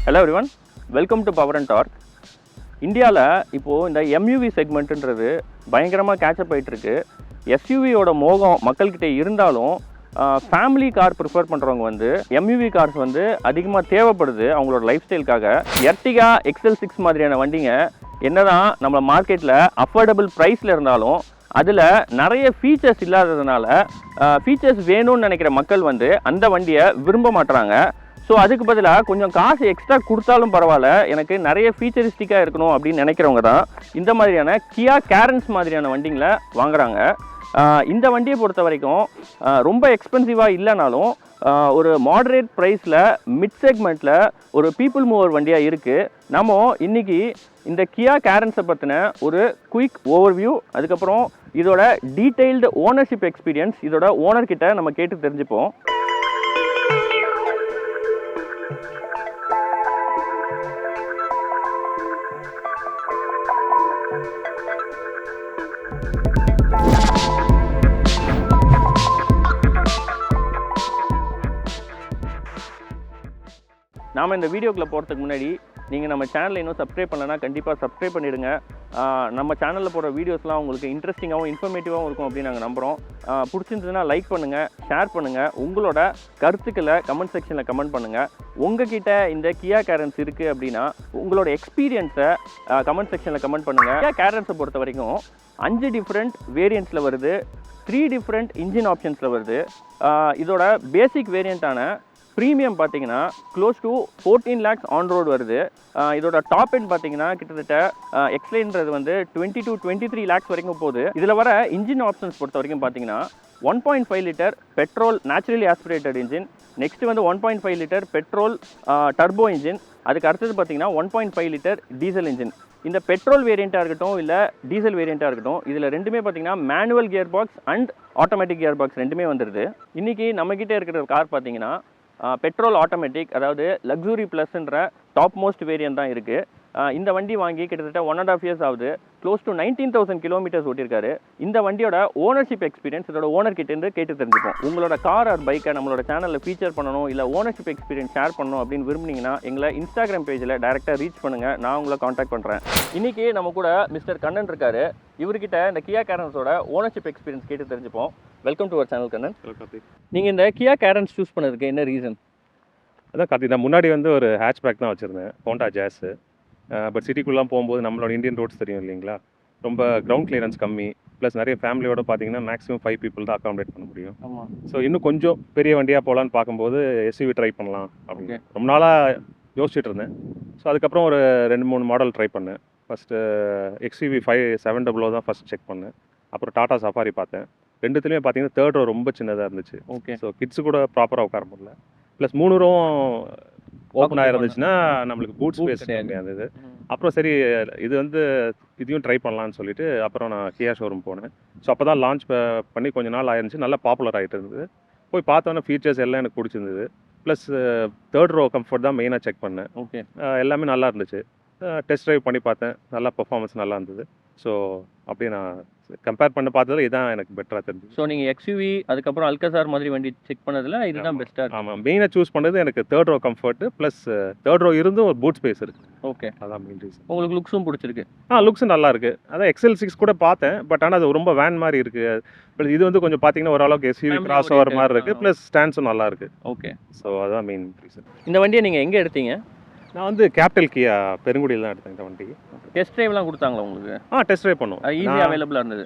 Hello everyone, welcome to Power and Torque. இந்தியாவில் இப்போது இந்த எம்யூவி செக்மெண்ட்டுன்றது பயங்கரமாக கேட்சப் ஆகிட்டுருக்கு. எஸ்யூவியோட மோகம் மக்கள்கிட்ட இருந்தாலும் ஃபேமிலி கார் ப்ரிஃபர் பண்ணுறவங்க வந்து எம்யூவி கார்ஸ் வந்து அதிகமாக தேவைப்படுது அவங்களோட லைஃப் ஸ்டைலுக்காக. எர்டிகா XL6 மாதிரியான வண்டிங்க என்னதான் நம்ம மார்க்கெட்டில் அஃபோர்டபுள் ப்ரைஸில் இருந்தாலும் அதில் நிறைய ஃபீச்சர்ஸ் இல்லாததுனால ஃபீச்சர்ஸ் வேணும்னு நினைக்கிற மக்கள் வந்து அந்த வண்டியை விரும்ப மாட்டுறாங்க. ஸோ அதுக்கு பதிலாக கொஞ்சம் காசு எக்ஸ்ட்ரா கொடுத்தாலும் பரவாயில்ல, எனக்கு நிறைய ஃபீச்சரிஸ்டிக்காக இருக்கணும் அப்படின்னு நினைக்கிறவங்க தான் இந்த மாதிரியான கியா கேரன்ஸ் மாதிரியான வண்டிங்களை வாங்குறாங்க. இந்த வண்டியை பொறுத்த வரைக்கும் ரொம்ப எக்ஸ்பென்சிவாக இல்லைனாலும் ஒரு மாடரேட் ப்ரைஸில் மிட் செக்மெண்ட்டில் ஒரு பீப்புள் மூவர் வண்டியாக இருக்குது. நம்ம இன்றைக்கி இந்த கியா கேரன்ஸை பற்றின ஒரு குயிக் ஓவர்வியூ, அதுக்கப்புறம் இதோட டீட்டெயில்டு ஓனர்ஷிப் எக்ஸ்பீரியன்ஸ் இதோட ஓனர்கிட்ட நம்ம கேட்டு தெரிஞ்சுப்போம். நாம் இந்த வீடியோக்குள்ளே போகிறதுக்கு முன்னாடி நீங்கள் நம்ம சேனலை இன்னும் சப்ஸ்கிரைப் பண்ணலைன்னா கண்டிப்பாக சப்ஸ்கிரைப் பண்ணிவிடுங்க. நம்ம சேனலில் போகிற வீடியோஸ்லாம் உங்களுக்கு இன்ட்ரெஸ்டிங்காகவும் இன்ஃபர்மேட்டிவாகவும் இருக்கும் அப்படின்னு நாங்கள் நம்புகிறோம். பிடிச்சிருந்ததுன்னா லைக் பண்ணுங்கள், ஷேர் பண்ணுங்கள், உங்களோட கருத்துக்களை கமெண்ட் செக்ஷனில் கமெண்ட் பண்ணுங்கள். உங்ககிட்ட இந்த கியா கேரன்ஸ் இருக்குது அப்படின்னா உங்களோட எக்ஸ்பீரியன்ஸை கமெண்ட் செக்ஷனில் கமெண்ட் பண்ணுங்கள். கியா கேரன்ஸை பொறுத்த வரைக்கும் 5 டிஃப்ரெண்ட் வேரியண்ட்ஸில் வருது, 3 டிஃப்ரெண்ட் இன்ஜின் ஆப்ஷன்ஸில் வருது. இதோட பேசிக் வேரியண்ட்டான ப்ரீமியம் பார்த்தீங்கன்னா close to 14 lakhs on road வருது. இதோட டாப் எண்ட் பார்த்தீங்கன்னா கிட்டத்தட்ட எக்ஸ்லைன்றது வந்து 20 to 23 lakhs வரைக்கும் போகுது. இதில் வர இன்ஜின் ஆப்ஷன்ஸ் பொறுத்த வரைக்கும் பார்த்தீங்கன்னா 1.5 litre petrol naturally aspirated engine, next வந்து 1.5 லிட்டர் பெட்ரோல் டர்போ இன்ஜின், அதுக்கு அடுத்தது பார்த்தீங்கன்னா 1.5 லிட்டர் டீசல் இன்ஜின். இந்த பெட்ரோல் வேரியண்ட்டாக இருக்கட்டும் இல்லை டீசல் வேரியண்ட்டாக இருக்கட்டும், இதில் ரெண்டுமே பார்த்தீங்கன்னா manual gear box and automatic gear box ரெண்டுமே வந்துடுது. இன்றைக்கி நம்மக்கிட்ட இருக்கிற கார் பார்த்தீங்கன்னா பெட்ரோல் ஆட்டோமேட்டிக், அதாவது லக்ஸுரி ப்ளஸ்ன்ற டாப் மோஸ்ட் வேரியன்ட் தான் இருக்குது. இந்த வண்டி வாங்கி கிட்டத்தட்ட 1.5 years ஆகுது. க்ளோஸ் டு 19,000 கிலோமீட்டர்ஸ் ஓட்டியிருக்காரு. இந்த வண்டியோட ஓனர்ஷிப் எக்ஸ்பீரியன்ஸ் இதோட ஓனர்கிட்டேருந்து கேட்டு தெரிஞ்சுப்போம். உங்களோட கார் ஆர் பைக்கை நம்மளோட சேனலில் ஃபீச்சர் பண்ணணும் இல்லை ஓனர்ஷிப் எக்ஸ்பீரியன்ஸ் ஷேர் பண்ணணும் அப்படின்னு விரும்புனீங்கன்னா எங்களை இன்ஸ்டாகிராம் பேஜில் டேரெக்டாக ரீச் பண்ணுங்கள், நான் உங்களை காண்டாக்ட் பண்ணுறேன். இன்றைக்கி நம்ம கூட மிஸ்டர் கண்ணன் இருக்காரு. இவர்கிட்ட இந்த கியா கேரன்ஸோட ஓனர்ஷிப் எக்ஸ்பீரியன்ஸ் கேட்டு தெரிஞ்சுப்போம். Welcome to our channel Kannan. நீங்கள் இந்த கியா கேரன்ஸ் சூஸ் பண்ணதுக்கு என்ன ரீசன்? அதான் கார்த்திக், நான் முன்னாடி வந்து ஒரு ஹேட்ச்பேக் தான் வச்சுருந்தேன், ஹோண்டா ஜாஸு. பட் சிட்டிக்குள்ளலாம் போகும்போது நம்மளோட இந்தியன் ரோட்ஸ் தெரியும் இல்லைங்களா, ரொம்ப கிரவுண்ட் கிளியரன்ஸ் கம்மி, ப்ளஸ் நிறைய ஃபேமிலியோட பார்த்தீங்கன்னா மேக்ஸிமம் 5 people தான் அக்காமடேட் பண்ண முடியும். ஆமாம். ஸோ இன்னும் கொஞ்சம் பெரிய வண்டியாக போகலான்னு பார்க்கும்போது எஸ்யூவி ட்ரை பண்ணலாம் அப்படின்னு ரொம்ப நாளாக யோசிச்சுட்டு இருந்தேன். ஸோ அதுக்கப்புறம் ஒரு 2-3 மாடல் ட்ரை பண்ணேன். ஃபஸ்ட்டு XUV 700 தான் ஃபஸ்ட் செக் பண்ணேன். அப்புறம் டாடா சஃபாரி பார்த்தேன். ரெண்டுத்துலேயுமே பார்த்தீங்கன்னா 3rd row ரொம்ப சின்னதாக இருந்துச்சு. ஓகே. ஸோ கிட்ஸு கூட ப்ராப்பராக உட்கார முடியல. ப்ளஸ் 3 row ஓப்பன் ஆகிருந்துச்சுன்னா நம்மளுக்கு பூட் ஸ்பேஸ் கம்மியாக இருந்தது. அப்புறம் சரி இது வந்து இதையும் ட்ரை பண்ணலான்னு சொல்லிட்டு அப்புறம் நான் கியா ஷோரூம் போனேன். ஸோ அப்போ தான் லான்ச் பண்ணி கொஞ்சம் நாள் ஆயிருந்துச்சு, நல்லா பாப்புலர் ஆகிட்டு இருந்தது. போய் பார்த்தோன்னே ஃபீச்சர்ஸ் எல்லாம் எனக்கு பிடிச்சிருந்தது. ப்ளஸ் 3rd row கம்ஃபர்ட் தான் மெயினாக செக் பண்ணேன். ஓகே. எல்லாமே நல்லா இருந்துச்சு. டெஸ்ட் ட்ரைவ் பண்ணி பார்த்தேன், நல்லா பெர்ஃபார்மன்ஸ் நல்லா இருந்தது. ஸோ அப்படியே நான் கம்பேர் பண்ண பார்த்ததில் இதுதான் எனக்கு பெட்டராக தெரிஞ்சது. ஸோ நீங்கள் XUV அதுக்கப்புறம் அல்கசார் மாதிரி வண்டி செக் பண்ணதில் இதுதான் பெஸ்ட்டாக? ஆமாம், மெயினாக சூஸ் பண்ணது எனக்கு 3rd row comfort plus 3rd row இருந்தும் ஒரு பூட் ஸ்பேஸ் இருக்குது. ஓகே, அதான் மெயின் ரீசன். உங்களுக்கு லுக்ஸும் பிடிச்சிருக்கு? லுக்ஸும் நல்லா இருக்குது. அதான் XL6 கூட பார்த்தேன், பட் ஆனால் அது ரொம்ப வேன் மாதிரி இருக்குது. ப்ளஸ் இது வந்து கொஞ்சம் பார்த்தீங்கன்னா ஓரளவுக்கு SUV கிராஸ் ஓவர் மாதிரி இருக்குது, ப்ளஸ் ஸ்டாண்ட்ஸும் நல்லா இருக்குது. ஓகே. ஸோ அதான் மெயின் ரீசன். இந்த வண்டியை நீங்கள் எங்கே எடுத்தீங்க? நான் வந்து கேபிட்டல் கியா பெருங்குடியில் தான் எடுத்தேன் இந்த வண்டி. டெஸ்ட் ட்ரைவ்லாம் கொடுத்தாங்களா உங்களுக்கு? டெஸ்ட் ட்ரைவ் பண்ணோம். ஈஸியாக அவைலபிளாக இருந்தது?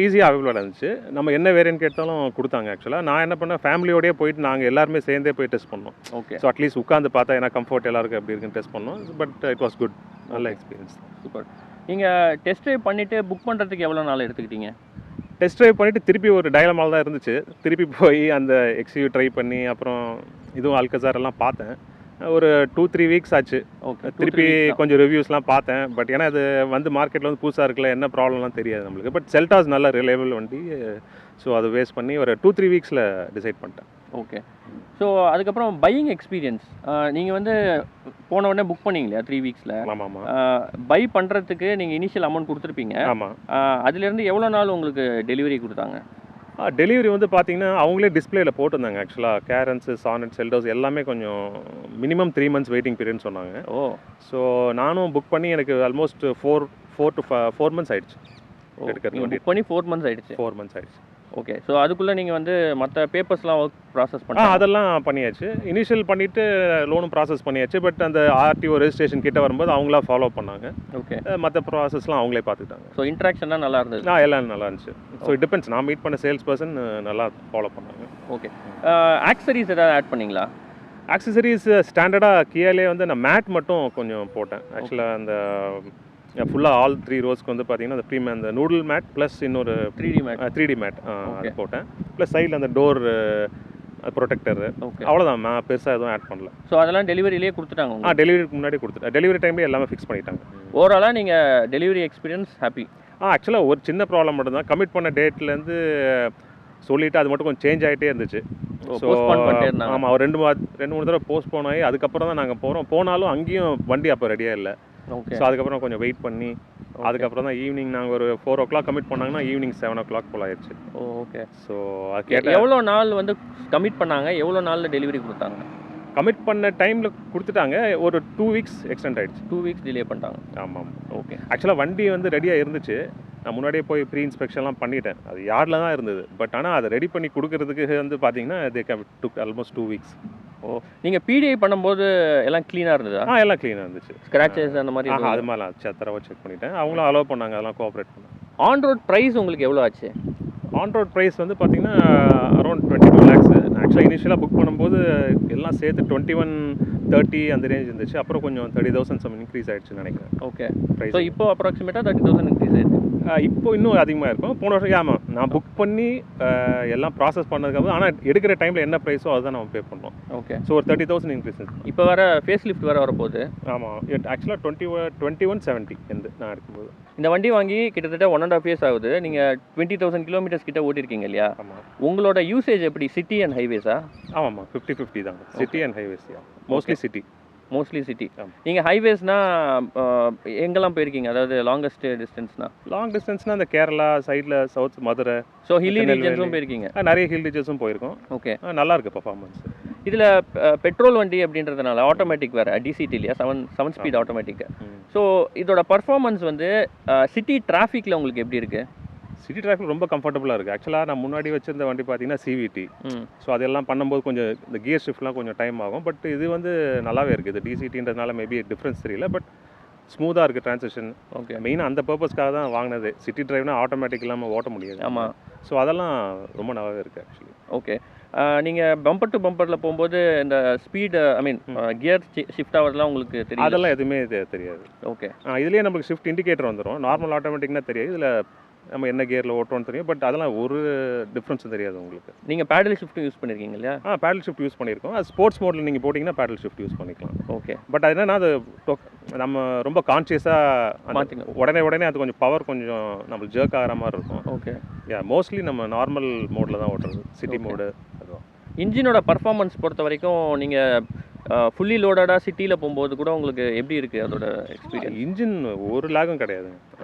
ஈஸியாக அவைலபிளாக இருந்துச்சு. நம்ம என்ன வேரியன்ட் கேட்டாலும் கொடுத்தாங்க. ஆக்சுவலாக நான் என்ன பண்ணேன், ஃபேமிலியோடய போயிட்டு நாங்கள் எல்லாருமே சேர்ந்தே போய் டெஸ்ட் பண்ணோம். ஓகே. ஸோ அட்லீஸ்ட் உட்காந்து பார்த்தா ஏன்னா கம்ஃபர்ட் எல்லாருக்கும் எப்படி இருக்குன்னு டெஸ்ட் பண்ணோம். பட் இட் வாஸ் குட், நல்ல எக்ஸ்பீரியன்ஸ். சூப்பர். நீங்கள் டெஸ்ட் ட்ரைவ் பண்ணிவிட்டு புக் பண்ணுறதுக்கு எவ்வளோ நாள் எடுத்துக்கிட்டீங்க? டெஸ்ட் ட்ரைவ் பண்ணிவிட்டு திருப்பி ஒரு டயலமால் தான் இருந்துச்சு. திருப்பி போய் அந்த XUV ட்ரை பண்ணி அப்புறம் இதுவும் அல்கசார் எல்லாம் பார்த்தேன். ஒரு 2-3 weeks ஆச்சு. ஓகே. திருப்பி கொஞ்சம் ரிவ்யூஸ்லாம் பார்த்தேன். பட் ஏன்னா அது வந்து மார்க்கெட்டில் வந்து புதுசாக இருக்குல்ல, என்ன ப்ராப்ளம்லாம் தெரியாது நம்மளுக்கு. பட் செல்டாஸ் நல்ல ரிலையபிள் வண்டி. ஸோ அதை வேஸ்ட் பண்ணி ஒரு 2-3 weeksல டிசைட் பண்ணிட்டேன். ஓகே. ஸோ அதுக்கப்புறம் பையிங் எக்ஸ்பீரியன்ஸ் நீங்கள் வந்து போன உடனே புக் பண்ணீங்க இல்லையா 3 weeksல? ஆமாம். பை பண்ணுறதுக்கு நீங்கள் இனிஷியல் அமௌண்ட் கொடுத்துருப்பீங்க. ஆமாம். அதுலேருந்து எவ்வளோ நாள் உங்களுக்கு டெலிவரி கொடுத்தாங்க? டெலிவரி வந்து பார்த்தீங்கன்னா அவங்களே டிஸ்பிளேல போட்டிருந்தாங்க ஆக்சுவலாக. கேரன்ஸு, சானட், செல்டோஸ் எல்லாமே கொஞ்சம் மினிமம் 3 months வெயிட்டிங் பீரியட்னு சொன்னாங்க. ஓ ஸோ நானும் புக் பண்ணி எனக்கு ஆல்மோஸ்ட் 4 months ஆயிடுச்சு எடுக்கிறது வண்டி. புக் பண்ணி 4 months ஆயிடுச்சு. 4 months ஆயிடுச்சு. ஓகே. ஸோ அதுக்குள்ளே நீங்கள் வந்து மற்ற பேப்பர்ஸ்லாம் ஒர்க் ப்ராசஸ் பண்ணி அதெல்லாம் பண்ணியாச்சு. இனிஷியல் பண்ணிவிட்டு லோனும் ப்ராசஸ் பண்ணியாச்சு. பட் அந்த ஆர்டிஓ ரெஜிஸ்ட்ரேஷன் கிட்ட வரும்போது அவங்களா ஃபாலோ பண்ணாங்க. ஓகே. மற்ற ப்ராசஸ்லாம் அவங்களே பார்த்துக்கிட்டாங்க. ஸோ இன்ட்ராக்ஷன்லாம் நல்லா இருந்தது. எல்லாம் நல்லா இருந்துச்சு. So it depends. நான் மீட் பண்ண சேல்ஸ் பர்சன் நல்லா ஃபாலோ பண்ணாங்க. ஓகே. ஆக்சரிஸ் ஏதாவது ஆட் பண்ணீங்களா? ஆக்சசரிஸ் ஸ்டாண்டர்டாக கியாலே வந்து நான் மேட் மட்டும் கொஞ்சம் போட்டேன். ஆக்சுவலாக அந்த ஃபுல்லாக ஆல் 3 ரோஸ்க்கு வந்து பார்த்தீங்கன்னா அந்த ப்ரீமியம் அந்த நூடுல் மேட் ப்ளஸ் இன்னொரு 3D மேட் அது போட்டேன். ப்ளஸ் சைடில் அந்த டோர் ப்ரொடெக்டர். ஓகே. அவ்வளோதான். நான் பெருசாக எதுவும் ஆட் பண்ணல. ஸோ அதெல்லாம் டெலிவரியிலே கொடுத்துட்டாங்க? டெலிவரிக்கு முன்னாடி கொடுத்துட்டேன். டெலிவரி டைம்லேயே எல்லாமே ஃபிக்ஸ் பண்ணிட்டாங்க. ஓவராலாக நீங்கள் டெலிவரி எக்ஸ்பீரியன்ஸ் ஹாப்பி? ஆக்சுவலாக ஒரு சின்ன ப்ராப்ளம் மட்டும் தான். கமிட் பண்ண டேட்லேருந்து சொல்லிவிட்டு அது மட்டும் கொஞ்சம் சேஞ்ச் ஆகிட்டே இருந்துச்சு. ஸோ ஆமாம், ஒரு 2-3 தடவை போஸ்ட்போன் ஆகி அதுக்கப்புறம் தான் நாங்கள் போகிறோம். போனாலும் அங்கேயும் வண்டி அப்போ ரெடியாக இல்லை. ஓகே. ஸோ அதுக்கப்புறம் கொஞ்சம் வெயிட் பண்ணி அதுக்கப்புறம் தான் ஈவினிங் நாங்கள் ஒரு 4 o'clock கமிட் பண்ணாங்கன்னா ஈவினிங் 7 o'clock போல் ஆயிடுச்சு. ஓகே. ஸோ அது கேட்ட எவ்வளோ நாள் வந்து கமிட் பண்ணாங்க, எவ்வளோ நாளில் டெலிவரி கொடுத்தாங்க? கமிட் பண்ண டைமில் கொடுத்துட்டாங்க. ஒரு 2 weeks எக்ஸ்டெண்ட் ஆகிடுச்சு. 2 weeks டிலே பண்ணிட்டாங்க. ஆமாம். ஓகே. ஆக்சுவலாக வண்டி வந்து ரெடியாக இருந்துச்சு. நான் முன்னாடியே போய் ப்ரீ இன்ஸ்பெக்ஷன்லாம் பண்ணிட்டேன். அது யார்டில் தான் இருந்தது. பட் ஆனால் அதை ரெடி பண்ணி கொடுக்கறதுக்கு வந்து பார்த்தீங்கன்னா தே டுக் ஆல்மோஸ்ட் 2 weeks. ஓ, நீங்கள் பிடிஐ பண்ணும்போது எல்லாம் க்ளீனாக இருந்ததா? எல்லாம் க்ளீனாக இருந்துச்சு. ஸ்க்ராச்சஸ் அந்த மாதிரி? அது மாதிரிலாம் தரவை செக் பண்ணிட்டேன். அவங்களும் அலோவ் பண்ணாங்க. அதெல்லாம் கோஆப்ரேட் பண்ணாங்க. ஆன் ரோட் ப்ரைஸ் உங்களுக்கு எவ்வளோ ஆச்சு? ஆன் ரோட் ப்ரைஸ் வந்து பார்த்தீங்கன்னா அரௌண்ட் 22 lakhs. ஆக்சுவலாக இனிஷியலாக புக் பண்ணும்போது எல்லாம் சேர்த்து 21-30 அந்த ரேஞ்ச் இருந்துச்சு. அப்புறம் கொஞ்சம் 30,000 சம் இன்க்ரீஸ் ஆகிடுச்சுன்னு நினைக்கிறேன். ஓகே. ப்ரைஸ் ஸோ இப்போ அப்ராக்சிமேட்டாக 30,000 இன்க்ரீஸ் ஆயிடுச்சு. இப்போ இன்னும் அதிகமாக இருக்கும். போன வருஷம் ஆமாம், நான் புக் பண்ணி எல்லாம் ப்ராசஸ் பண்ணதுக்கப்புறம் ஆனால் எடுக்கிற டைமில் என்ன ப்ரைஸோ அதுதான் நம்ம பே பண்ணோம். ஓகே. ஸோ ஒரு 30,000 இன்க்ரீஸ் இருக்குது. இப்போ வர ஃபேஸ் லிஃப்ட் வர வரப்போகுது. ஆமாம். ஆக்சுவலாக 2170 நான் எடுக்கும்போது. இந்த வண்டி வாங்கி கிட்டத்தட்ட 1.5 years ஆகுது. நீங்கள் 20,000 kilometers கிட்ட ஓட்டிருக்கீங்க இல்லையா? ஆமாம். உங்களோட யூசேஜ் எப்படி, சிட்டி அண்ட் ஹைவேஸா? ஆமாம், 50-50 தான். City and highways. Mostly city. Mostly city. நீங்கள் ஹைவேஸ்னால் எங்கெல்லாம் போயிருக்கீங்க? அதாவது லாங்கஸ்ட் டிஸ்டன்ஸ்னா? லாங் டிஸ்டன்ஸ்னால் அந்த கேரளா சைடில் சவுத் மதுரை. ஸோ ஹில்லி ரீஜன்ஸும் போயிருக்கீங்க? நிறைய ஹில் ரீஜன்ஸும் போயிருக்கோம். ஓகே. நல்லா இருக்குது பர்ஃபார்மன்ஸ். இதில் பெட்ரோல் வண்டி அப்படின்றதுனால ஆட்டோமேட்டிக் வேறு, டிசிடி இல்லையா? 7 ஸ்பீட் ஆட்டோமேட்டிக். ஸோ இதோட பர்ஃபார்மன்ஸ் வந்து சிட்டி டிராஃபிக்கில் உங்களுக்கு எப்படி இருக்குது? சிட்டி டிராஃபிக் ரொம்ப கம்ஃபர்டபுளாக இருக்குது. ஆக்சுவலாக நான் முன்னாடி வச்சிருந்த வண்டி பார்த்தீங்கன்னா சிவிடி. ஸோ அதெல்லாம் பண்ணும்போது கொஞ்சம் இந்த கியர் ஷிஃப்ட்லாம் கொஞ்சம் டைம் ஆகும். பட் இது வந்து நல்லாவே இருக்குது. இது டிசிடின்றதுனால மேபி டிஃப்ரென்ஸ் தெரியல. பட் ஸ்மூத்தாக இருக்குது ட்ரான்சிஷன். ஓகே. மெயினாக அந்த பர்பஸ்க்காக தான் வாங்கினது. சிட்டி டிரைவ்னா ஆட்டோமேட்டிக் இல்லாமல் ஓட்ட முடியாது. ஆமாம். ஸோ அதெல்லாம் ரொம்ப நல்லாவே இருக்குது ஆக்சுவலி. ஓகே. நீங்கள் பம்பர் டு பம்பரில் போகும்போது இந்த ஸ்பீடு கியர் ஷிஃப்ட் ஆகிறதுலாம் உங்களுக்கு தெரியும்? அதெல்லாம் எதுவுமே தெரியாது. ஓகே. இதுலேயே நம்மளுக்கு ஷிஃப்ட் இண்டிகேட்டர் வந்துடும். நார்மல் ஆட்டோமேட்டிக்னா தெரியாது. இதில் நம்ம என்ன கியரில் ஓட்டுறோன்னு தெரியும். பட் அதெல்லாம் ஒரு டிஃப்ரென்ஸும் தெரியாது உங்களுக்கு. நீங்கள் பேடல் ஷிஃப்ட்டும் யூஸ் பண்ணியிருக்கீங்க இல்லையா? பேடல் ஷிஃப்ட் யூஸ் பண்ணியிருக்கோம். அது ஸ்போர்ட்ஸ் மோடில் நீங்கள் போட்டிங்கன்னா பேடல் ஷிஃப்ட் யூஸ் பண்ணிக்கலாம். ஓகே. பட் அது என்னன்னா அது நம்ம ரொம்ப கான்ஷியஸாக உடனே அது கொஞ்சம் பவர் கொஞ்சம் நம்மளுக்கு ஜர்க் ஆகிற மாதிரி இருக்கும். ஓகே. மோஸ்ட்லி நம்ம நார்மல் மோடில் தான் ஓட்டுறது. சிட்டி மோடு அதுவும். இன்ஜினோட பர்ஃபார்மன்ஸ் பொறுத்த வரைக்கும் நீங்கள் ஃபுல்லி லோடடாக சிட்டியில் போகும்போது கூட உங்களுக்கு எப்படி இருக்குது அதோட எக்ஸ்பீரியன்ஸ்? இன்ஜின் ஒரு லேகும் கிடையாது.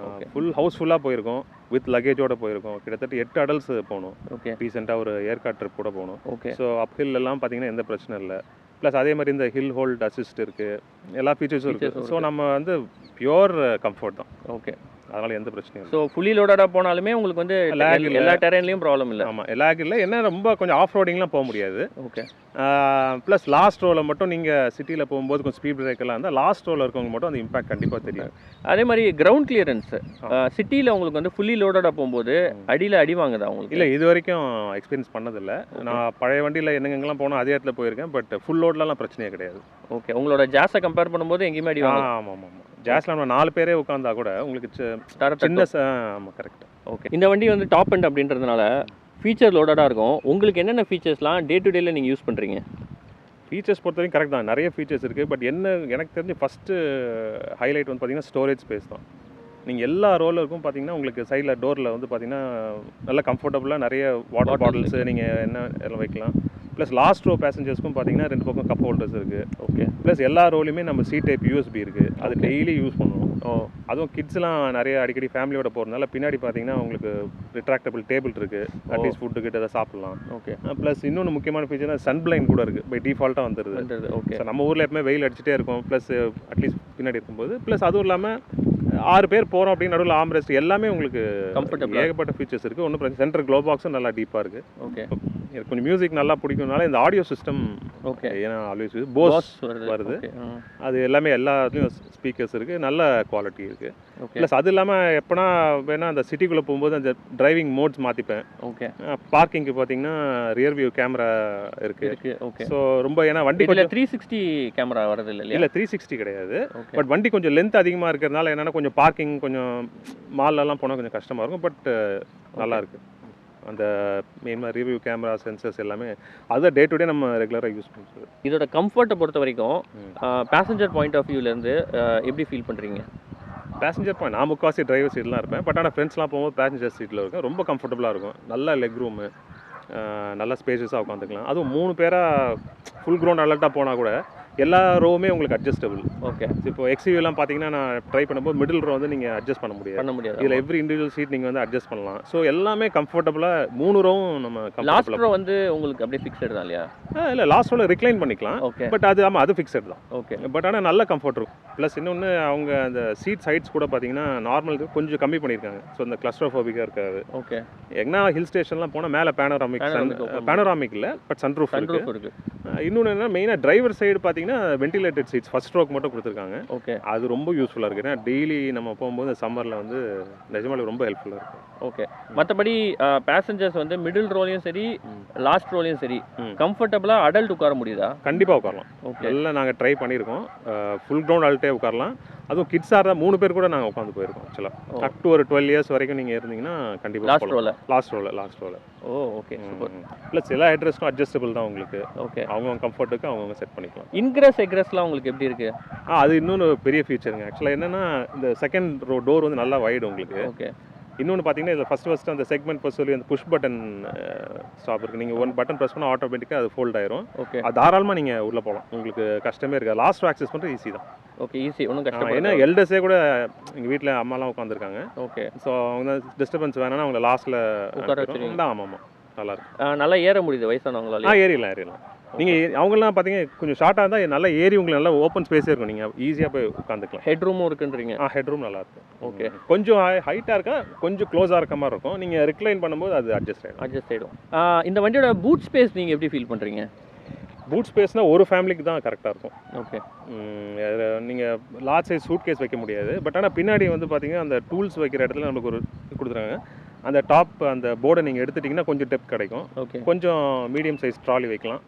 ஃபுல் ஹவுஸ்ஃபுல்லாக போயிருக்கோம். வித் லக்கேஜோட போயிருக்கோம். கிட்டத்தட்ட 8 adults போகணும். ஓகே. ரீசெண்டாக ஒரு ஏர்கார்ட் ட்ரிப் கூட போகணும். ஓகே. ஸோ அப்ஹில் எல்லாம் பார்த்தீங்கன்னா எந்த பிரச்சனை இல்லை. ப்ளஸ் அதே மாதிரி இந்த ஹில் ஹோல்ட் அசிஸ்ட் இருக்குது. எல்லா ஃபீச்சர்ஸும் இருக்குது. ஸோ நம்ம வந்து பியோர் கம்ஃபர்ட் தான். ஓகே. அதனால் எந்த பிரச்சனையும் இல்லை. ஸோ ஃபுல்லி லோடடாக போனாலுமே உங்களுக்கு வந்து எல்லா டெரெயின்லையும் ப்ராப்ளம் இல்லை? ஆமாம், லேக் இல்லை. என்ன ரொம்ப கொஞ்சம் ஆஃப் ரோடிங்லாம் போக முடியாது. ஓகே. ப்ளஸ் லாஸ்ட் ரோவில் மட்டும் நீங்கள் சிட்டியில் போகும்போது கொஞ்சம் ஸ்பீட் பிரேக்கெல்லாம் இருந்தால் லாஸ்ட் ரோவில் இருக்கவங்க மட்டும் அந்த இம்பாக்ட் கண்டிப்பாக தெரியும். அதே மாதிரி கிரவுண்ட் கிளியரன்ஸ் சிட்டியில் உங்களுக்கு வந்து ஃபுல்லி லோடடாக போகும்போது அடியில் அடி வாங்குதா உங்களுக்கு? இல்லை, இது வரைக்கும் எக்ஸ்பீரியன்ஸ் பண்ணதில்லை. நான் பழைய வண்டியில் எங்கெங்கெல்லாம் போனோம் அதே இடத்துல போயிருக்கேன். பட் ஃபுல் லோட்லலாம் பிரச்சனையே கிடையாது. ஓகே. உங்களோட ஜாஸை கம்பேர் பண்ணும்போது எங்கேயுமே அடி வாங்க? ஆமாம். ஜாஸில் நம்ம 4 பேரே உட்காந்தா கூட உங்களுக்கு சின்ன ஆமாம் கரெக்ட். ஓகே. இந்த வண்டி வந்து டாப் எண்ட் அப்படின்றதுனால ஃபீச்சர் லோடடாக இருக்கும். உங்களுக்கு என்னென்ன ஃபீச்சர்ஸ்லாம் டே டு டேல நீங்கள் யூஸ் பண்ணுறீங்க? ஃபீச்சர்ஸ் பொறுத்த வரைக்கும் கரெக்ட் தான். நிறைய ஃபீச்சர்ஸ் இருக்குது. பட் எனக்கு தெரிஞ்சு ஃபஸ்ட்டு ஹைலைட் வந்து பார்த்தீங்கன்னா ஸ்டோரேஜ் ஸ்பேஸ் தான். நீங்கள் எல்லா ரோலருக்கும் பார்த்தீங்கன்னா உங்களுக்கு சைடில் டோரில் வந்து பார்த்தீங்கன்னா நல்லா கம்ஃபர்டபுளாக நிறைய வாட்டர் பாட்டில்ஸு நீங்கள் என்ன எல்லாம் வைக்கலாம். ப்ளஸ் லாஸ்ட் ரோ பேசஞ்சர்ஸ்க்கும் பார்த்தீங்கன்னா 2 பக்கம் கப் ஹோல்டர்ஸ் இருக்குது. ஓகே. ப்ளஸ் எல்லா ரோலையுமே நம்ம சி டைப் யூஎஸ்பி இருக்குது. அது டெய்லி யூஸ் பண்ணுவோம். ஓ அதுவும் கிட்ஸ்லாம் நிறைய அடிக்கடி ஃபேமிலியோட போகிறதுனால பின்னாடி பார்த்தீங்கன்னா உங்களுக்கு ரிட்ராக்டபிள் டேபிள் இருக்குது, அட்லீஸ்ட் ஃபுட்டு கிட்ட அதை சாப்பிட்லாம். ஓகே ப்ளஸ் இன்னொன்று முக்கியமான ஃபீச்சர்னா சன் பிளைண்ட் கூட இருக்குது, பை டிஃபால்ட்டாக வந்துடுது. பண்ணுறது ஓகே ஸோ நம்ம ஊரில் எப்பவுமே வெயில் அடிச்சுட்டே இருக்கும், ப்ளஸ் அட்லீஸ்ட் பின்னாடி இருக்கும்போது ப்ளஸ் அதுவும் இல்லாமல் 6 பேர் போகிறோம் அப்படின்னு நடுவில் ஆம்ரெஸ்ட் எல்லாமே உங்களுக்கு கம்ஃபர்டபுள் ஏகப்பட்ட ஃபீச்சர்ஸ் இருக்குது. ஒன்றும் பிரச்சனை, சென்ட்ரல் க்ளோ பாக்ஸும் நல்லா டீப்பாக இருக்குது. ஓகே எனக்கு கொஞ்சம் மியூசிக் நல்லா பிடிக்கும்னால இந்த ஆடியோ சிஸ்டம் ஓகே ஏன்னா ஆல்வேஸ் போஸ் வருது. ஓகே அது எல்லாமே எல்லாத்துலேயும் ஸ்பீக்கர்ஸ் இருக்குது, நல்ல குவாலிட்டி இருக்குது. ஓகே ப்ளஸ் அது இல்லாமல் எப்போனா வேணால் அந்த சிட்டிக்குள்ளே போகும்போது அந்த டிரைவிங் மோட்ஸ் மாற்றிப்பேன். ஓகே பார்க்கிங்க்கு பார்த்தீங்கன்னா ரியர் வியூ கேமரா இருக்குது. இருக்கு ஓகே ஸோ ரொம்ப ஏன்னா வண்டி இதில் கொஞ்சம் 360 கேமரா வரது இல்லையா? இல்லை 360 கிடையாது, ஓகே பட் வண்டி கொஞ்சம் லென்த் அதிகமாக இருக்கிறதுனால என்னென்னா கொஞ்சம் பார்க்கிங் கொஞ்சம் மால்லலாம் போனால் கொஞ்சம் கஷ்டமாக இருக்கும். பட் நல்லா இருக்குது. அந்த மெயினாக ரிவ்யூ கேமரா சென்சர்ஸ் எல்லாமே அதை டே டு டே நம்ம ரெகுலராக யூஸ் பண்ணுறது. இதோட கம்ஃபர்ட்டை பொறுத்த வரைக்கும் பேசஞ்சர் பாயிண்ட் ஆஃப் வியூலேருந்து எப்படி ஃபீல் பண்ணுறீங்க? பேசஞ்சர் பாயிண்ட் நான் முக்கால்வாசி டிரைவர் சீட்லாம் இருப்பேன், பட் ஆனால் ஃப்ரெண்ட்ஸ்லாம் போகும்போது பேசஞ்சர் சீட்டில் இருக்கும், ரொம்ப கம்ஃபர்டபுளாக இருக்கும். நல்ல லெக் ரூமு, நல்ல ஸ்பேஷஸாக உட்காந்துக்கலாம். அதுவும் 3 பேராக ஃபுல் கிரவுண்ட் அலர்ட்டாக போனால் கூட எல்லா ரோவுமே உங்களுக்கு அட்ஜஸ்டபிள். ஓகே இப்போ எக்ஸ்யூவிலாம் பார்த்தீங்கன்னா நான் ட்ரை பண்ணும்போது மிடில் ரோ வந்து நீங்கள் அட்ஜஸ்ட் பண்ண முடியாது. இதில் எவ்ரி இண்டிவிஜுவல் சீட் நீங்கள் வந்து அட்ஜஸ்ட் பண்ணலாம். ஸோ எல்லாமே கம்ஃபர்டபுளாக 3 ரோவும் நம்ம லாஸ்ட் கம்ஃபர்டபுளாக. ரோ வந்து உங்களுக்கு அப்படியே ஃபிக்ஸட் தான் இல்லையா? இல்லை லாஸ்ட் ரோவில் ரிக்ளைன் பண்ணிக்கலாம், ஓகே பட் அது ஆமாம் அது ஃபிக்ஸட் தான். ஓகே பட் ஆனால் நல்ல கம்ஃபர்ட் இருக்கும். ப்ளஸ் இன்னொன்று அவங்க அந்த சீட் சைட்ஸ் கூட பார்த்தீங்கன்னா நார்மல் கொஞ்சம் கம்மி பண்ணியிருக்காங்க. ஸோ இந்த கிளஸ்ட்ரோஃபோபிக்காக இருக்காது. ஓகே எங்கன்னா ஹில் ஸ்டேஷன்லாம் போனால் மேலே பேனோராமிக் இல்லை, பட் சன்ரூஃப் இருக்குது. சன்ரூஃப் இருக்கு. இன்னொன்று என்ன மெயினாக டிரைவர் சைடு பார்த்தீங்கன்னா வென்டிலேட்டட் சீட்ஸ் ஃபர்ஸ்ட் ஸ்ட்ரோக் மட்டும் கொடுத்துருக்காங்க. ஓகே அது ரொம்ப யூஸ்ஃபுல்லாக இருக்குது. ஏன்னா டெய்லி நம்ம போகும்போது சம்மரில் வந்து நிஜமாலே ரொம்ப ஹெல்ப்ஃபுல்லாக இருக்கும். ஓகே மற்றபடி பேசஞ்சர்ஸ் வந்து மிடில் ரோலையும் சரி லாஸ்ட் ரோலையும் சரி கம்ஃபர்டபுளாக அடல்ட் உட்கார முடியுதா? கண்டிப்பாக உட்காரலாம். ஓகே எல்லாம் நாங்கள் ட்ரை பண்ணியிருக்கோம். ஃபுல் கிரவுண்ட் அல்ட்டே உட்காரலாம். அதுவும் கிட்ஸாக இருந்தால் 3 பேர் கூட நாங்கள் உட்காந்து போயிருக்கோம். ஆக்சுவலாக அப் டு ஒரு 12 இயர்ஸ் வரைக்கும் நீங்கள் இருந்தீங்கன்னா கண்டிப்பாக லாஸ்ட் ரோல லாஸ்ட் ரோவில். ஓ ஓகே சூப்பர். ப்ளஸ் எல்லா ஹெட்ரெஸ்ட்டும் அட்ஜஸ்டபிள் தான் உங்களுக்கு. ஓகே அவங்க கம்ஃபர்ட்டுக்கு அவங்கவுங்க செட் பண்ணிக்கலாம். இன்க்ரஸ் எக்ரஸ்லாம் உங்களுக்கு எப்படி இருக்கு? அது இன்னொன்று பெரிய ஃபீச்சருங்க. ஆக்சுவலாக என்னென்னா இந்த செகண்ட் டோர் வந்து நல்லா வைடு உங்களுக்கு. ஓகே இன்னொன்று பார்த்தீங்கன்னா இதில் ஃபஸ்ட்டு அந்த செக்மெண்ட் ஃபஸ்ட் சொல்லி அந்த புஷ் பட்டன் ஸ்டாப் இருக்குது. நீங்கள் ஒன் பட்டன் ப்ரெஸ் பண்ணால் ஆட்டோமேட்டிக்காக அது ஃபோல்ட் ஆயிரும். ஓகே அது தாராளமாக நீங்கள் உள்ளே போகலாம், உங்களுக்கு கஷ்டமே இருக்காது. லாஸ்ட் ஆக்சஸ் பண்ணுறது ஈஸி தான். ஓகே ஈஸி, ஒன்றும் கஷ்டம். ஏன்னா எல்டர்ஸே கூட எங்கள் வீட்டில் அம்மாலாம் உட்காந்துருக்காங்க. ஓகே ஸோ அவங்க டிஸ்டர்பன்ஸ் வேணாம்னா அவங்கள லாஸ்ட்டில் உட்கார வச்சுருவீங்க. ஆமாம் ஆமாம் நல்லாயிருக்கும். நல்லா ஏற முடியுது வயசானவங்களால? ஏறிடலாம். நீங்கள் அவங்களாம் பார்த்தீங்கன்னா கொஞ்சம் ஷார்ட்டாக இருந்தால் நல்லா ஏறி உங்களுக்கு நல்லா ஓப்பன் ஸ்பேஸே இருக்கும், நீங்கள் ஈஸியாக போய் உட்காந்துக்கலாம். ஹெட் ரூமும் இருக்குன்றீங்க? ஹெட் ரூம் நல்லாயிருக்கும். ஓகே கொஞ்சம் ஹைட்டாக இருக்கா, கொஞ்சம் க்ளோஸாக இருக்க மாதிரி இருக்கும். நீங்கள் ரிக்ளைன் பண்ணும்போது அது அட்ஜஸ்ட் ஆகிடும். இந்த வண்டியோட பூட் ஸ்பேஸ் நீங்கள் எப்படி ஃபீல் பண்ணுறீங்க? பூட் ஸ்பேஸ்னால் ஒரு ஃபேமிலிக்கு தான் கரெக்டாக இருக்கும். ஓகே நீங்கள் லார்ஜ் சைஸ் சூட் கேஸ் வைக்க முடியாது. பட் ஆனால் பின்னாடி வந்து பார்த்தீங்கன்னா அந்த டூல்ஸ் வைக்கிற இடத்துல நமக்கு ஒரு கொடுத்துருக்காங்க. அந்த டாப் அந்த போர்டை நீங்கள் எடுத்துட்டிங்கன்னா கொஞ்சம் டெப்த் கிடைக்கும். ஓகே கொஞ்சம் மீடியம் சைஸ் ட்ராலி வைக்கலாம்,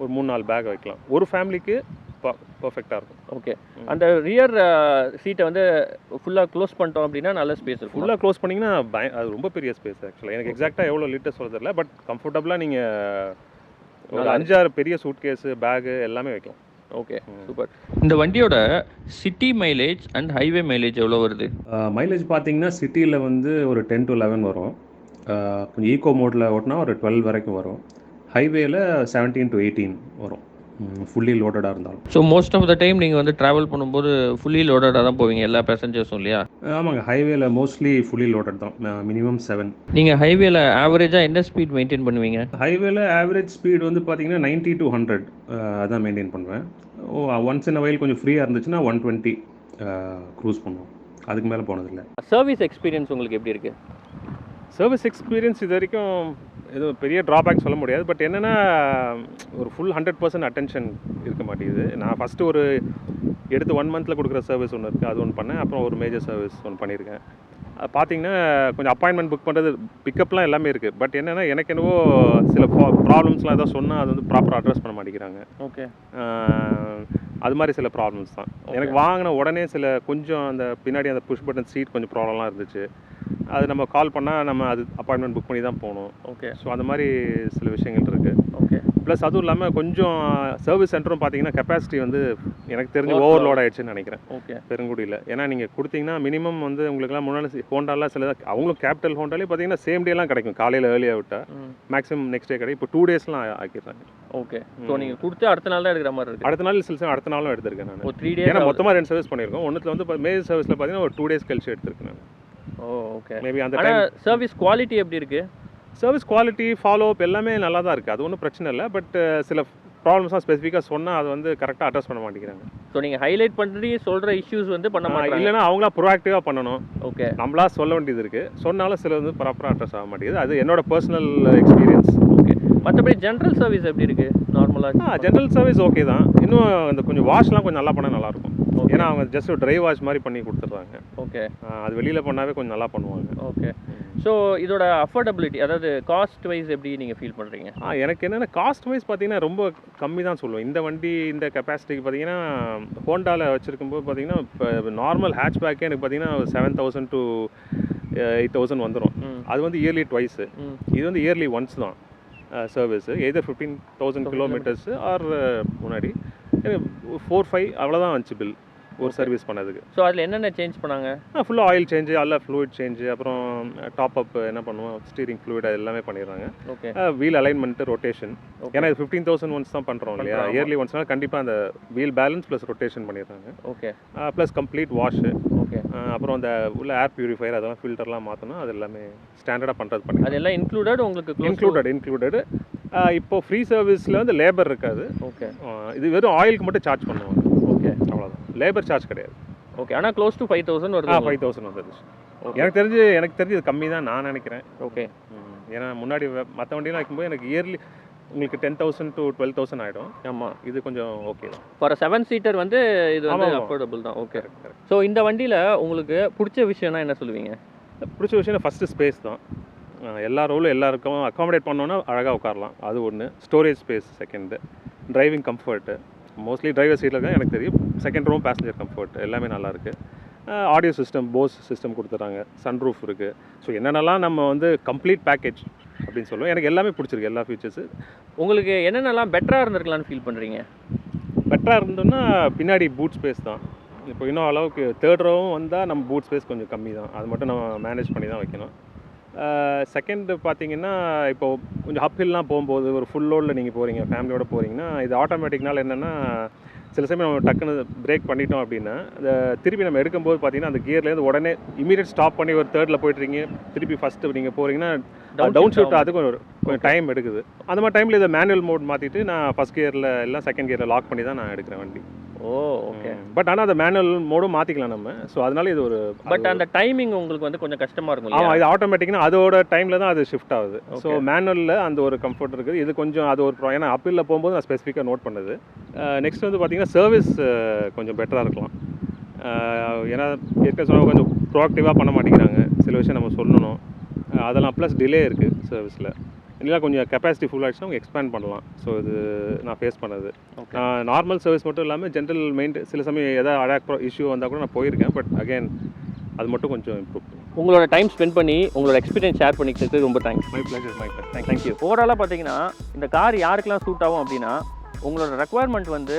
ஒரு 3-4 பேக் வைக்கலாம். ஒரு ஃபேமிலிக்கு பர்ஃபெக்டாக இருக்கும். ஓகே அந்த ரியர் சீட்டை வந்து ஃபுல்லாக க்ளோஸ் பண்ணிட்டோம் அப்படின்னா நல்ல ஸ்பேஸ் இருக்கும். ஃபுல்லாக க்ளோஸ் பண்ணிங்கன்னா அது ரொம்ப பெரிய ஸ்பேஸ். ஆக்சுவலாக எனக்கு எக்ஸாக்டாக எவ்வளோ லிட்டர் சொல்ல தெரியல, பட் கம்ஃபர்டபுளாக நீங்கள் ஒரு 5-6 பெரிய சூட் கேஸு பேகு எல்லாமே வைக்கலாம். Okay super. இந்த வண்டியோட city mileage and highway mileage எவ்வளோ வருது? மைலேஜ் பார்த்தீங்கன்னா சிட்டியில் வந்து ஒரு 10 to 11 வரும். கொஞ்சம் ஈகோ மோடில் ஓட்டினா ஒரு 12 வரைக்கும் வரும். ஹைவேல 17 to 18 வரும், ஃபுல்லி லோடடாக இருந்தாலும். So most of the time நீங்கள் வந்து ட்ராவல் பண்ணும்போது ஃபுல்லி லோடடாக தான் போவீங்க எல்லா பேசஞ்சர்ஸும் இல்லையா? ஆமாங்க, ஹைவேல மோஸ்ட்லி ஃபுல்லி லோடட் தான், மினிமம் 7. நீங்கள் ஹைவேல ஆவரேஜாக என்ன ஸ்பீட் மெயின்டைன் பண்ணுவீங்க? ஹைவேல ஆவரேஜ் ஸ்பீட் வந்து பார்த்தீங்கன்னா 90 to 100 அதான் மெயின்டைன் பண்ணுவேன். ஒன்ஸ் இன் வயல் கொஞ்சம் ஃப்ரீயாக இருந்துச்சுன்னா 120 க்ரூஸ் பண்ணுவோம், அதுக்கு மேலே போனதில்லை. சர்வீஸ் எக்ஸ்பீரியன்ஸ் உங்களுக்கு எப்படி இருக்குது? சர்வீஸ் எக்ஸ்பீரியன்ஸ் இது வரைக்கும் எதுவும் பெரிய ட்ராபேக் சொல்ல முடியாது. பட் என்னென்னா ஒரு ஃபுல் 100% அட்டென்ஷன் இருக்க மாட்டேங்குது. நான் ஃபஸ்ட்டு ஒரு எடுத்து 1 மந்தில் கொடுக்குற சர்வீஸ் ஒன்று இருக்குது, அது ஒன்று பண்ணேன். அப்புறம் ஒரு மேஜர் சர்வீஸ் ஒன்று பண்ணியிருக்கேன். பார்த்தீங்கன்னா கொஞ்சம் அப்பாயின்மெண்ட் புக் பண்ணுறது, பிக்கப்லாம் எல்லாமே இருக்குது. பட் என்னென்னா எனக்கு என்னவோ சில ப்ராப்ளம்ஸ்லாம் ஏதோ சொன்னால் அது வந்து ப்ராப்பராக அட்ரஸ் பண்ண மாட்டேங்கிறாங்க. ஓகே அது மாதிரி சில ப்ராப்ளம்ஸ் தான். எனக்கு வாங்கின உடனே சில கொஞ்சம் அந்த பின்னாடி அந்த புஷ் பட்டன் சீட் கொஞ்சம் ப்ராப்ளம்லாம் இருந்துச்சு. அது நம்ம கால் பண்ணால் நம்ம அது அப்பாயின்மெண்ட் புக் பண்ணி தான் போகணும். ஓகே ஸோ அந்த மாதிரி சில விஷயங்கள் இருக்குது. ஓகே ப்ளஸ் அதுவும் இல்லாமல் கொஞ்சம் சர்வீஸ் சென்டரும் பார்த்தீங்கன்னா கெப்பாசிட்டி வந்து எனக்கு தெரிஞ்சு ஓவர்லோட் ஆகிடுச்சுன்னு நினைக்கிறேன் ஓகே பெருங்குடியில். ஏன்னா நீங்கள் கொடுத்தீங்கன்னா மினிமம் வந்து உங்களுக்குலாம் முன்னாடி ஹோண்டாலாம் சில அவங்களும் கேபிட்டல் ஹோண்டாலே பார்த்தீங்கன்னா சேம் டேலாம் கிடைக்கும். காலையில் ஏர்லியாக விட்டால் மேக்ஸிமம் நெக்ஸ்ட் டே கிடைக்கும். இப்போ 2 டேஸ்லாம் ஆக்கிடுறாங்க. ஓகே ஸோ நீங்கள் கொடுத்து அடுத்த நாள் தான் எடுக்கிற மாதிரி இருக்குது. அடுத்த நாள் சில அடுத்த நாளும் எடுத்திருக்கேன் நான். ஒரு 3 டேஸ் ஏன்னா மொத்தமாக 2 சர்வீஸ் பண்ணியிருக்கோம். ஒன்றுத்தில் வந்து மேஜர் சர்வீஸில் பார்த்தீங்கன்னா ஒரு 2 டேஸ் கழிச்சு எடுத்திருக்கேன் நான். ஓகே மேபி அந்த ஆனால் சர்வீஸ் குவாலிட்டி எப்படி இருக்குது? சர்வீஸ் குவாலிட்டி ஃபாலோ அப் எல்லாமே நல்லா தான் இருக்குது. அது ஒன்றும் பிரச்சனை இல்லை. பட் சில ப்ராப்ளம்ஸ்லாம் ஸ்பெசிஃபிக்காக சொன்னால் அது வந்து கரெக்டாக அட்ரஸ் பண்ண மாட்டேங்கிறாங்க. ஸோ நீங்கள் ஹைலைட் பண்ணி சொல்கிற இஷ்யூஸ் வந்து பண்ண மாட்டாங்க. இல்லைனா அவங்களா ப்ரோஆக்டிவாக பண்ணணும். ஓகே நம்மளா சொல்ல வேண்டியது இருக்குது. சொன்னாலும் சில வந்து ப்ராப்பராக அட்ரஸ் ஆக மாட்டேங்குது. அது என்னோட பர்சனல் எக்ஸ்பீரியன்ஸ். ஓகே மற்றபடி ஜென்ரல் சர்வீஸ் எப்படி இருக்குது நார்மலாக? ஜென்ரல் சர்வீஸ் ஓகே தான். இன்னும் அந்த கொஞ்சம் வாஷ்லாம் கொஞ்சம் நல்லா பண்ணால் நல்லாயிருக்கும். ஏன்னா அவங்க ஜஸ்ட் ஒரு ட்ரை வாஷ் மாதிரி பண்ணி கொடுத்துட்றாங்க. ஓகே அது வெளியில் பண்ணாவே கொஞ்சம் நல்லா பண்ணுவாங்க. ஓகே ஸோ இதோட அஃபோர்டபிலிட்டி அதாவது காஸ்ட் வைஸ் எப்படி நீங்கள் ஃபீல் பண்ணுறீங்க? எனக்கு என்னென்னா காஸ்ட் வைஸ் பார்த்தீங்கன்னா ரொம்ப கம்மி தான் சொல்லுவேன். இந்த வண்டி இந்த கெப்பாசிட்டிக்கு பார்த்தீங்கன்னா ஹோண்டாவில் வச்சுருக்கும்போது பார்த்தீங்கன்னா இப்போ நார்மல் ஹேட்ச்பேக்கே எனக்கு பார்த்தீங்கன்னா 7,000 to 8,000 வந்துடும். அது வந்து இயர்லி ட்வைஸு. இது வந்து இயர்லி ஒன்ஸ் தான் சர்வீஸு. எதர் 15,000 கிலோமீட்டர்ஸு ஆர் முன்னாடி 4-5 அவ்வளோதான் வந்துச்சு பில் ஒரு சர்வீஸ் பண்ணதுக்கு. ஸோ அதில் என்னென்ன சேஞ்ச் பண்ணாங்க? ஃபுல்லாக ஆயில் சேஞ்சு, அல்ல ஃப்ளூயிட் சேஞ்சு, அப்புறம் டாப் அப் என்ன பண்ணுவோம், ஸ்டீரிங் ஃப்ளூயிட் அது எல்லாமே பண்ணிடுறாங்க. Okay wheel alignment, rotation. ஏன்னா இது 15,000 ஒன்ஸ் தான் பண்ணுறோம் இல்லையா, இயர்லி ஒன்ஸ்னால் கண்டிப்பாக அந்த வீல் பேலன்ஸ் ப்ளஸ் ரொட்டேஷன் பண்ணிடுறாங்க. Okay plus complete wash. Okay அப்புறம் அந்த உள்ள ஏர் பியூரிஃபையர் அதெல்லாம் ஃபில்டர்லாம் மாற்றணும். அது எல்லாமே ஸ்டாண்டர்டாக பண்ணுறது பண்ணி அதெல்லாம் இன்க்ளூடட் உங்களுக்கு? இன்க்ளூடட். இப்போ ஃப்ரீ சர்வீஸில் வந்து லேபர் இருக்காது. ஓகே இது வெறும் ஆயிலுக்கு மட்டும் சார்ஜ் பண்ணுவாங்க. ஓகே அவ்வளோதான், லேபர் சார்ஜ் கிடையாது. ஓகே ஆனால் க்ளோஸ் டு 5,000 வருது. 5,000 வந்துடுச்சு. எனக்கு தெரிஞ்சு இது கம்மி தான் நான் நினைக்கிறேன். ஓகே ஏன்னா முன்னாடி மற்ற வண்டியெலாம் வைக்கும்போது எனக்கு இயர்லி உங்களுக்கு 10,000 to 12,000 ஆகிடும். ஆமாம் இது கொஞ்சம் ஓகே தான். ஃபார் 7 சீட்டர் வந்து இது வந்து அஃபோர்டபுள் தான். ஓகே ஸோ இந்த வண்டியில் உங்களுக்கு பிடிச்ச விஷயம்னா என்ன சொல்லுவீங்க? பிடிச்ச விஷயம் ஃபஸ்ட்டு ஸ்பேஸ் தான். எல்லா ரோலும் எல்லாருக்கும் அக்காமடேட் பண்ணோன்னா அழகாக உட்காரலாம், அது ஒன்று. Storage space second. Driving comfort mostly driver சீட்டில் தான் எனக்கு தெரியும். செகண்ட் ரோ பேசஞ்சர் கம்ஃபர்ட் எல்லாமே நல்லாயிருக்கு. ஆடியோ சிஸ்டம் போஸ் சிஸ்டம் கொடுத்துட்றாங்க, சன்ரூஃப் இருக்குது. ஸோ என்னென்னலாம் நம்ம வந்து கம்ப்ளீட் பேக்கேஜ் அப்படின்னு சொல்லுவோம். எனக்கு எல்லாமே பிடிச்சிருக்கு, எல்லா ஃபீச்சர்ஸு. உங்களுக்கு என்னென்னலாம் பெட்டராக இருந்திருக்கலான்னு ஃபீல் பண்ணுறீங்க? பெட்டராக இருந்தோன்னா பின்னாடி பூட் ஸ்பேஸ் தான். இப்போ இன்னும் அளவுக்கு தேர்ட் ரோவும் வந்தால் நம்ம பூட் ஸ்பேஸ் கொஞ்சம் கம்மி தான். அது மட்டும் நம்ம மேனேஜ் பண்ணி தான் வைக்கணும். செகண்ட் பார்த்தீங்கன்னா இப்போது கொஞ்சம் அப்ஹில்லாம் போகும்போது ஒரு ஃபுல் லோடில் நீங்கள் போகிறீங்க, ஃபேமிலியோடு போகிறீங்கன்னா, இது ஆட்டோமேட்டிக்னால என்னென்னா சில சமயம் நம்ம டக்குன்னு பிரேக் பண்ணிட்டோம் அப்படின்னா அந்த திருப்பி நம்ம எடுக்கும்போது பார்த்தீங்கன்னா அந்த கியர்லேருந்து உடனே இமீடியட் ஸ்டாப் பண்ணி ஒரு தேர்டில் போய்ட்டுருங்க, திருப்பி ஃபஸ்ட்டு நீங்கள் போகிறீங்கன்னா டவுன் ஷிஃப்ட் அதுக்கு கொஞ்சம் டைம் எடுக்குது. அந்த மாதிரி டைமில் இதை மேனுவல் மோட் மாற்றிட்டு நான் ஃபஸ்ட் கியரில் எல்லாம் செகண்ட் கியரில் லாக் பண்ணி தான் நான் எடுக்கிறேன் வண்டி. ஓ ஓகே. பட் ஆனால் அந்த மேனுவல் மோடும் மாற்றிக்கலாம் நம்ம. ஸோ அதனால இது ஒரு பட் அந்த டைமிங் உங்களுக்கு வந்து கொஞ்சம் கஷ்டமாக இருக்கும். ஆமாம், இது ஆட்டோமேட்டிக்னா அதோட டைமில் தான் அது ஷிஃப்ட் ஆகுது. ஸோ மேனுவலில் அந்த ஒரு கம்ஃபர்ட் இருக்குது. இது கொஞ்சம் அது ஒரு ஏன்னா அப்பில் போகும்போது நான் ஸ்பெசிஃபிக்காக நோட் பண்ணது. நெக்ஸ்ட் வந்து பார்த்திங்கன்னா சர்வீஸ் கொஞ்சம் பெட்டராக இருக்கலாம். ஏன்னா ஏற்கனவே சொன்னால் கொஞ்சம் ப்ரோஆக்டிவாக பண்ண மாட்டேங்கிறாங்க. சில விஷயம் நம்ம சொல்லணும், அதெல்லாம் ப்ளஸ் டிலே இருக்குது சர்வீஸில். இல்லை கொஞ்சம் கெப்பாசிட்டி ஃபுல் ஆகிடுச்சுன்னா அவங்க எக்ஸ்பேண்ட் பண்ணலாம். ஸோ இது நான் ஃபேஸ் பண்ணது. நார்மல் சர்வீஸ் மட்டும் இல்லாமல் ஜென்ரல் சில சமயம் எதாவது அடாக் இஷ்யூ வந்தால் கூட நான் போயிருக்கேன். பட் அகைன் அது மட்டும் கொஞ்சம் இம்ப்ரூவ். உங்களோட டைம் ஸ்பெண்ட் பண்ணி உங்களோட எக்ஸ்பீரியன்ஸ் ஷேர் பண்ணிக்கிறதுக்கு ரொம்ப தேங்க்ஸ். My pleasure. தேங்க்யூ. ஓவராலாக பார்த்தீங்கன்னா இந்த கார் யாருக்கெல்லாம் சூட் ஆகும் அப்படின்னா, உங்களோட ரெக்குவயர்மெண்ட் வந்து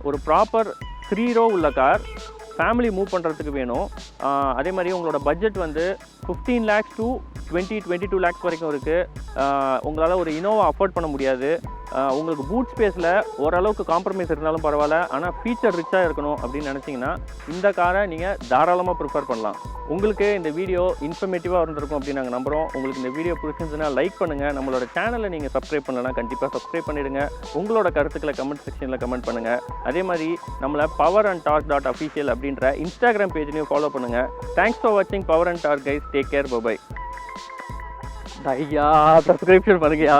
ஒரு ப்ராப்பர் 3 row உள்ள கார் ஃபேமிலி மூவ் பண்ணுறதுக்கு வேணும். அதே மாதிரி உங்களோட பட்ஜெட் வந்து 15 lakhs to 22 lakhs வரைக்கும் இருக்குது. உங்களால் ஒரு இனோவா அஃபோர்ட் பண்ண முடியாது. உங்களுக்கு பூட் ஸ்பேஸில் ஓரளவுக்கு காம்ப்ரமைஸ் இருந்தாலும் பரவாயில்ல, ஆனால் ஃபீச்சர் ரிச்சாக இருக்கணும் அப்படின்னு நினச்சிங்கன்னா இந்த காரை நீங்கள் தாராளமாக ப்ரிஃபர் பண்ணலாம். உங்களுக்கு இந்த வீடியோ இன்ஃபர்மேட்டிவாக இருந்திருக்கும் அப்படின்னு நாங்கள் நம்புகிறோம். உங்களுக்கு இந்த வீடியோ பிடிச்சிருந்துச்சுன்னா லைக் பண்ணுங்கள். நம்மளோட சேனலை நீங்கள் சப்ஸ்கிரைப் பண்ணலன்னா கண்டிப்பாக சப்ஸ்கிரைப் பண்ணிவிடுங்க. உங்களோட கருத்துக்களை கமெண்ட் செக்ஷனில் கமெண்ட் பண்ணுங்கள். அதே மாதிரி நம்மளை powerandtorque.official அப்படின்ற இன்ஸ்டாகிராம் பேஜ்லையும் ஃபாலோ பண்ணுங்கள். தேங்க்ஸ் ஃபார் வாட்சிங் power and torque guys. Take care. Bye. ஐயா சப்ஸ்கிரிப்ஷன் பண்ணுங்கயா.